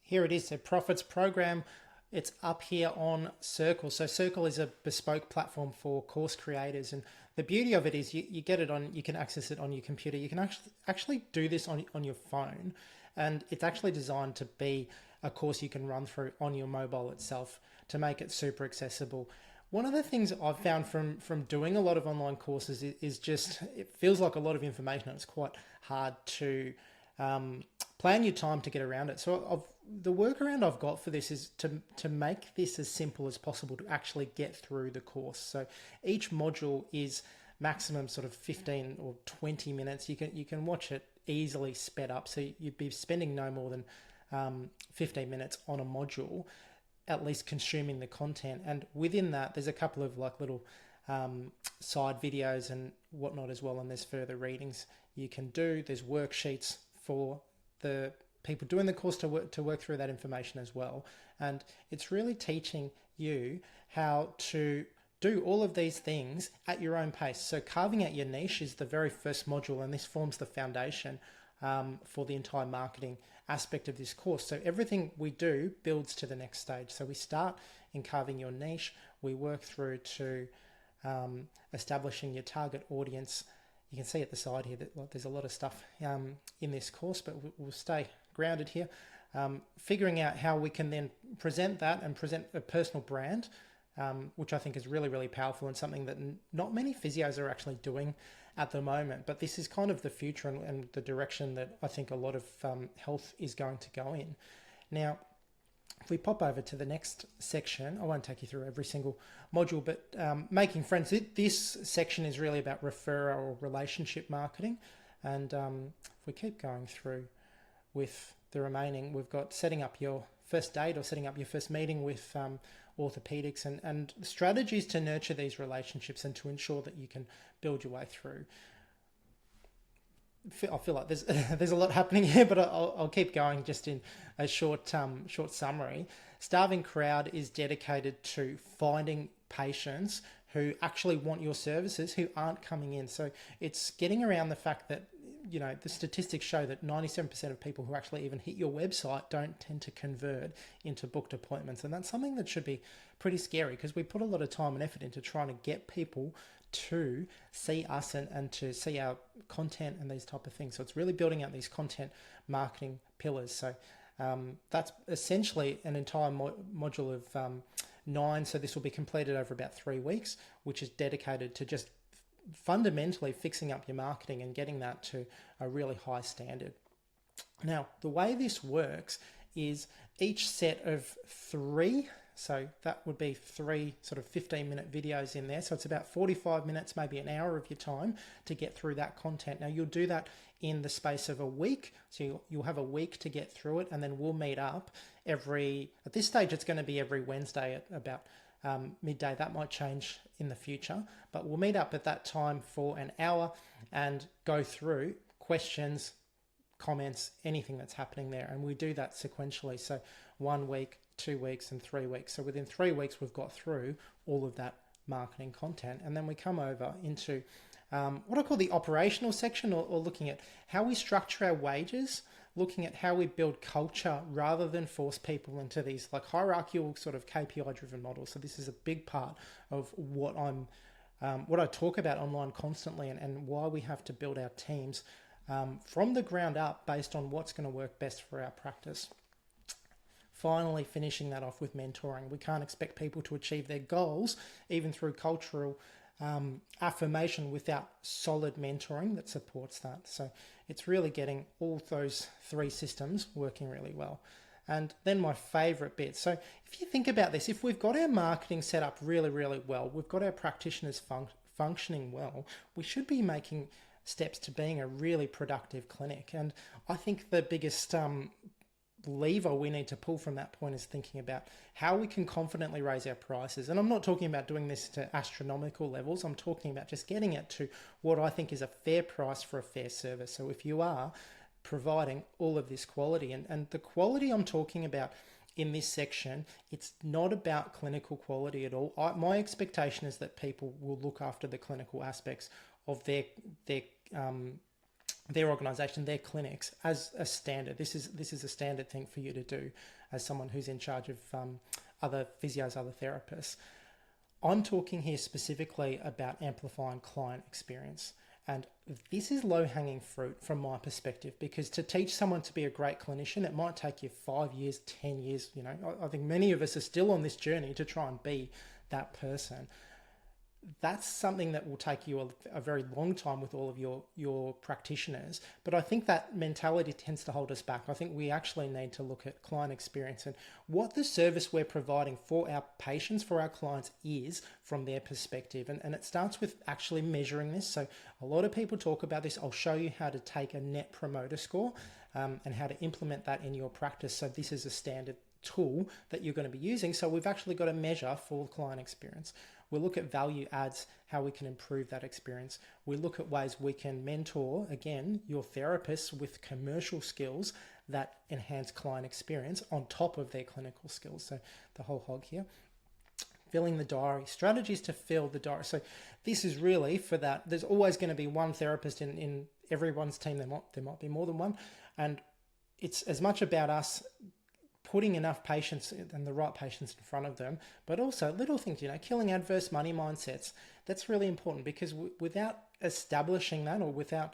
Here it is, a profits program. It's up here on Circle. So Circle is a bespoke platform for course creators, and the beauty of it is you get it on, you can access it on your computer. You can actually do this on your phone, and it's actually designed to be a course you can run through on your mobile itself to make it super accessible. One of the things I've found from doing a lot of online courses is just, it feels like a lot of information and it's quite hard to plan your time to get around it. So the workaround I've got for this is to make this as simple as possible to actually get through the course. So each module is maximum sort of 15 or 20 minutes. You can watch it easily sped up. So you'd be spending no more than 15 minutes on a module, at least consuming the content. And within that, there's a couple of like little side videos and whatnot as well. And there's further readings you can do. There's worksheets for the people doing the course to work through that information as well. And it's really teaching you how to do all of these things at your own pace. So carving out your niche is the very first module, and this forms the foundation for the entire marketing aspect of this course. So everything we do builds to the next stage. So we start in carving your niche, we work through to establishing your target audience. You can see at the side here that there's a lot of stuff in this course, but we'll stay grounded here. Figuring out how we can then present that and present a personal brand, which I think is really, really powerful and something that not many physios are actually doing at the moment. But this is kind of the future and the direction that I think a lot of health is going to go in. Now, if we pop over to the next section, I won't take you through every single module, but making friends. This section is really about referral or relationship marketing. And if we keep going through with the remaining, we've got setting up your first date or setting up your first meeting with orthopedics and strategies to nurture these relationships and to ensure that you can build your way through. I feel like there's a lot happening here, but I'll keep going just in a short summary. Starving Crowd is dedicated to finding patients who actually want your services who aren't coming in. So it's getting around the fact that, you know, the statistics show that 97% of people who actually even hit your website don't tend to convert into booked appointments. And that's something that should be pretty scary because we put a lot of time and effort into trying to get people to see us and to see our content and these type of things. So it's really building out these content marketing pillars. So that's essentially an entire module of 9. So this will be completed over about 3 weeks, which is dedicated to just fundamentally fixing up your marketing and getting that to a really high standard. Now, the way this works is each set of 3, so that would be 3 sort of 15-minute videos in there. So it's about 45 minutes, maybe an hour of your time to get through that content. Now, you'll do that in the space of a week. So you'll have a week to get through it, and then we'll meet up at this stage, it's going to be every Wednesday at about midday. That might change in the future, but we'll meet up at that time for an hour and go through questions, comments, anything that's happening there. And we do that sequentially. So 1 week, 2 weeks, and 3 weeks. So within 3 weeks, we've got through all of that marketing content. And then we come over into what I call the operational section, or looking at how we structure our wages, looking at how we build culture rather than force people into these like hierarchical sort of KPI driven models. So this is a big part of what I talk about online constantly, and why we have to build our teams from the ground up based on what's going to work best for our practice. Finally, finishing that off with mentoring. We can't expect people to achieve their goals, even through cultural affirmation, without solid mentoring that supports that. So it's really getting all those 3 systems working really well. And then my favorite bit. So if you think about this, if we've got our marketing set up really, really well, we've got our practitioners functioning well, we should be making steps to being a really productive clinic. And I think the biggest lever we need to pull from that point is thinking about how we can confidently raise our prices. And I'm not talking about doing this to astronomical levels. I'm talking about just getting it to what I think is a fair price for a fair service. So if you are providing all of this quality, and the quality I'm talking about in this section, it's not about clinical quality at all. My expectation is that people will look after the clinical aspects of their their organization, their clinics as a standard. This is a standard thing for you to do as someone who's in charge of other physios, other therapists. I'm talking here specifically about amplifying client experience. And this is low-hanging fruit from my perspective, because to teach someone to be a great clinician, it might take you 5 years, 10 years. You know, I think many of us are still on this journey to try and be that person. That's something that will take you a very long time with all of your practitioners. But I think that mentality tends to hold us back. I think we actually need to look at client experience and what the service we're providing for our patients, for our clients, is from their perspective. And it starts with actually measuring this. So a lot of people talk about this. I'll show you how to take a net promoter score and how to implement that in your practice. So this is a standard tool that you're going to be using. So we've actually got a measure for client experience. We'll look at value adds, how we can improve that experience. We look at ways we can mentor, again, your therapists with commercial skills that enhance client experience on top of their clinical skills. So the whole hog here. Filling the diary, strategies to fill the diary. So this is really for that. There's always going to be one therapist in everyone's team. There might be more than one. And it's as much about us putting enough patients and the right patients in front of them, but also little things, killing adverse money mindsets. That's really important, because without establishing that, or without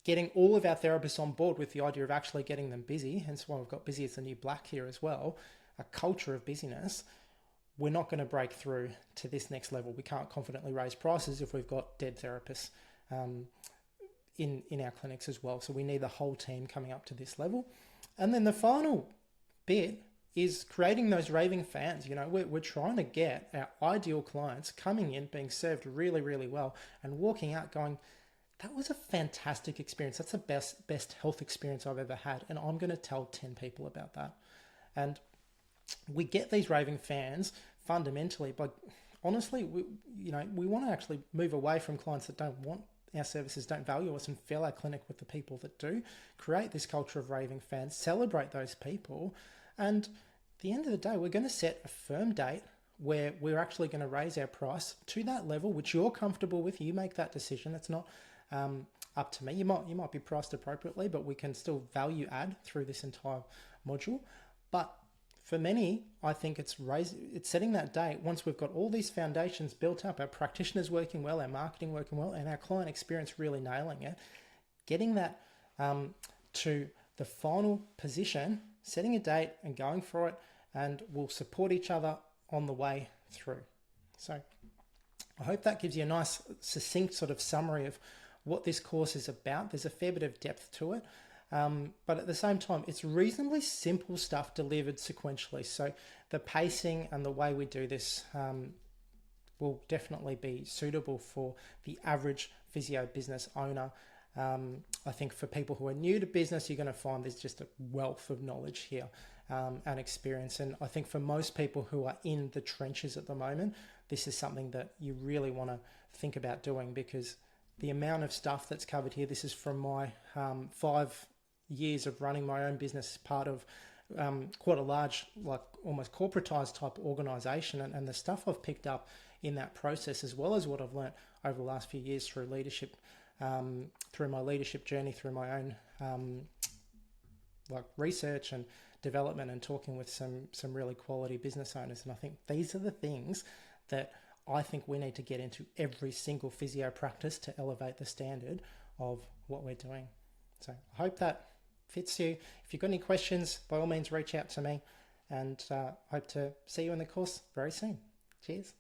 getting all of our therapists on board with the idea of actually getting them busy, hence why we've got busy as the new black here as well, a culture of busyness, we're not going to break through to this next level. We can't confidently raise prices if we've got dead therapists in our clinics as well. So we need the whole team coming up to this level. And then the final bit is creating those raving fans. We're trying to get our ideal clients coming in, being served really, really well, and walking out going, that was a fantastic experience. That's the best health experience I've ever had. And I'm going to tell 10 people about that. And we get these raving fans fundamentally by, honestly, we want to actually move away from clients that don't want our services, don't value us, and fill our clinic with the people that do. Create this culture of raving fans, celebrate those people. And at the end of the day, we're going to set a firm date where we're actually going to raise our price to that level which you're comfortable with. You make that decision. It's not up to me. You might be priced appropriately, but we can still value add through this entire module. But for many, I think it's setting that date once we've got all these foundations built up, our practitioners working well, our marketing working well, and our client experience really nailing it, getting that to the final position, setting a date and going for it, and we'll support each other on the way through. So I hope that gives you a nice, succinct sort of summary of what this course is about. There's a fair bit of depth to it. But at the same time, it's reasonably simple stuff delivered sequentially. So the pacing and the way we do this will definitely be suitable for the average physio business owner. I think for people who are new to business, you're going to find there's just a wealth of knowledge here and experience. And I think for most people who are in the trenches at the moment, this is something that you really want to think about doing, because the amount of stuff that's covered here, this is from my 5 years of running my own business, part of quite a large, like almost corporatized type organization, and the stuff I've picked up in that process, as well as what I've learnt over the last few years through leadership, through my leadership journey, through my own like research and development, and talking with some really quality business owners. And I think these are the things that I think we need to get into every single physio practice to elevate the standard of what we're doing. So I hope that fits you. If you've got any questions, by all means reach out to me, and hope to see you in the course very soon. Cheers.